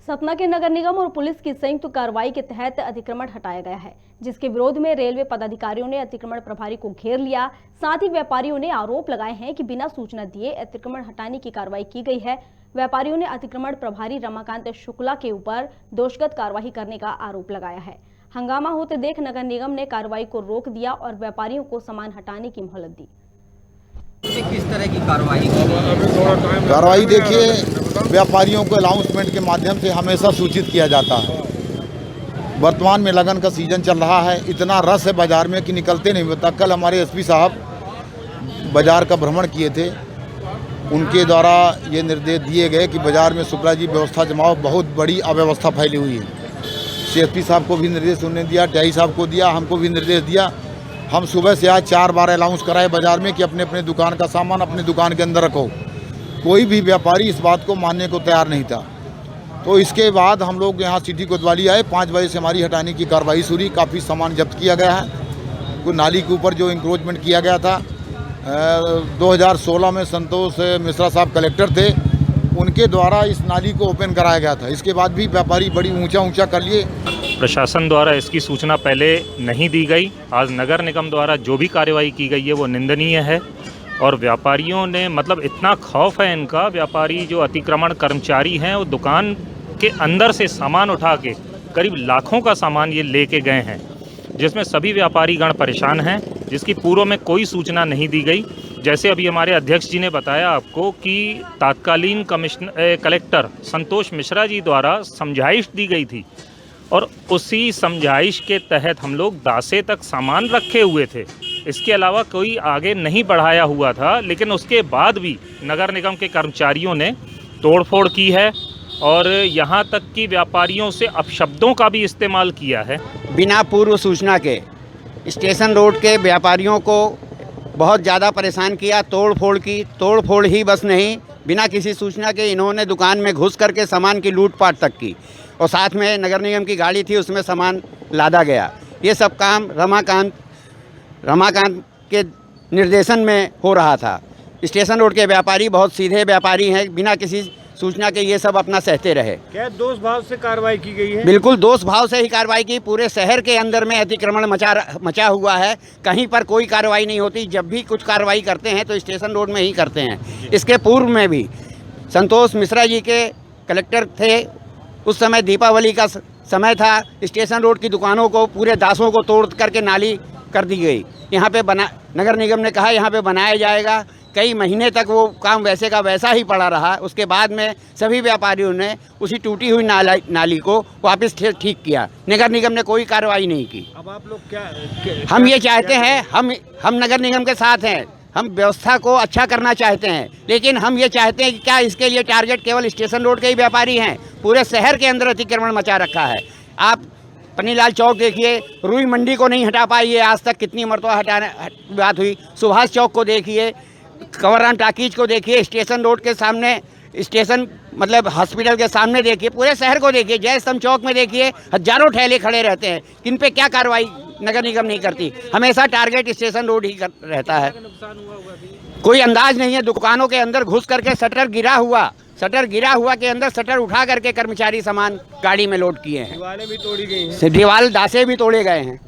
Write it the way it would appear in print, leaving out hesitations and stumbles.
सतना के नगर निगम और पुलिस की संयुक्त कार्रवाई के तहत अतिक्रमण हटाया गया है, जिसके विरोध में रेलवे पदाधिकारियों ने अतिक्रमण प्रभारी को घेर लिया। साथ ही व्यापारियों ने आरोप लगाए हैं कि बिना सूचना दिए अतिक्रमण हटाने की कार्रवाई की गई है। व्यापारियों ने अतिक्रमण प्रभारी रमाकांत शुक्ला के ऊपर दोषगत कार्रवाई करने का आरोप लगाया है। हंगामा होते देख नगर निगम ने कार्रवाई को रोक दिया और व्यापारियों को सामान हटाने की मोहलत दी। किस तरह की कार्रवाई देखिए, व्यापारियों को अनाउंसमेंट के माध्यम से हमेशा सूचित किया जाता है। वर्तमान में लगन का सीजन चल रहा है, इतना रस है बाजार में कि निकलते नहीं होता। कल हमारे एसपी साहब बाजार का भ्रमण किए थे, उनके द्वारा ये निर्देश दिए गए कि बाजार में शुक्ला जी व्यवस्था जमाओ, बहुत बड़ी अव्यवस्था फैली हुई है। एसपी साहब को भी निर्देश उन्होंने दिया, टीआई साहब को दिया, हमको भी निर्देश दिया। हम सुबह से आज 4 बार अनाउंस कराए बाजार में कि अपने अपने दुकान का सामान अपनी दुकान के अंदर रखो। कोई भी व्यापारी इस बात को मानने को तैयार नहीं था। तो इसके बाद हम लोग यहाँ सिटी कोतवाली आए, 5 बजे से हमारी हटाने की कार्रवाई शुरू। काफ़ी सामान जब्त किया गया है। कोई नाली के ऊपर जो इंक्रोचमेंट किया गया था, 2016 में संतोष मिश्रा साहब कलेक्टर थे, उनके द्वारा इस नाली को ओपन कराया गया था। इसके बाद भी व्यापारी बड़ी ऊंचा कर लिए। प्रशासन द्वारा इसकी सूचना पहले नहीं दी गई। आज नगर निगम द्वारा जो भी कार्रवाई की गई है वो निंदनीय है। और व्यापारियों ने मतलब इतना खौफ है इनका, व्यापारी जो अतिक्रमण कर्मचारी हैं वो दुकान के अंदर से सामान उठा के करीब लाखों का सामान ये लेके गए हैं, जिसमें सभी व्यापारी गण परेशान हैं, जिसकी पूर्व में कोई सूचना नहीं दी गई। जैसे अभी हमारे अध्यक्ष जी ने बताया आपको कि तत्कालीन कलेक्टर संतोष मिश्रा जी द्वारा समझाइश दी गई थी और उसी समझाइश के तहत हम लोग दासे तक सामान रखे हुए थे। इसके अलावा कोई आगे नहीं बढ़ाया हुआ था, लेकिन उसके बाद भी नगर निगम के कर्मचारियों ने तोड़फोड़ की है और यहाँ तक कि व्यापारियों से अपशब्दों का भी इस्तेमाल किया है। बिना पूर्व सूचना के स्टेशन रोड के व्यापारियों को बहुत ज़्यादा परेशान किया, तोड़फोड़ की। तोड़फोड़ ही बस नहीं, बिना किसी सूचना के इन्होंने दुकान में घुस करके सामान की लूटपाट तक की और साथ में नगर निगम की गाड़ी थी, उसमें सामान लादा गया। ये सब काम रमाकांत के निर्देशन में हो रहा था। स्टेशन रोड के व्यापारी बहुत सीधे व्यापारी हैं, बिना किसी सूचना के ये सब अपना सहते रहे। क्या दोष भाव से कार्रवाई की गई है? बिल्कुल दोष भाव से ही कार्रवाई की। पूरे शहर के अंदर में अतिक्रमण मचा हुआ है, कहीं पर कोई कार्रवाई नहीं होती। जब भी कुछ कार्रवाई करते हैं तो स्टेशन रोड में ही करते हैं। इसके पूर्व में भी संतोष मिश्रा जी के कलेक्टर थे, उस समय दीपावली का समय था। स्टेशन रोड की दुकानों को, पूरे दासों को तोड़ करके नाली कर दी गई। यहाँ पे नगर निगम ने कहा यहाँ पे बनाया जाएगा। कई महीने तक वो काम वैसे का वैसा ही पड़ा रहा। उसके बाद में सभी व्यापारियों ने उसी टूटी हुई नाली को वापस ठीक किया। नगर निगम ने कोई कार्रवाई नहीं की। अब आप लोग क्या हम ये चाहते हैं, हम नगर निगम के साथ हैं। हम व्यवस्था को अच्छा करना चाहते हैं, लेकिन हम ये चाहते हैं कि क्या इसके लिए टारगेट केवल स्टेशन रोड के ही व्यापारी हैं? पूरे शहर के अंदर अतिक्रमण मचा रखा है। आप पन्नीलाल चौक देखिए, रुई मंडी को नहीं हटा पाई है आज तक, कितनी मरतबा हटाने बात हुई। सुभाष चौक को देखिए, कंवरराम टाकीज को देखिए, स्टेशन रोड के सामने, स्टेशन मतलब हॉस्पिटल के सामने देखिए, पूरे शहर को देखिए। जय स्तंभ चौक में देखिए, हजारों ठेले खड़े रहते हैं। किन पे क्या कार्रवाई नगर निगम नहीं करती? हमेशा टारगेट स्टेशन रोड ही रहता है। कोई अंदाज नहीं है। दुकानों के अंदर घुस करके शटर गिरा हुआ के अंदर शटर उठा करके कर्मचारी सामान गाड़ी में लोड किए हैं। दीवारें भी तोड़ी गई हैं। दीवार दासे भी तोड़े गए हैं।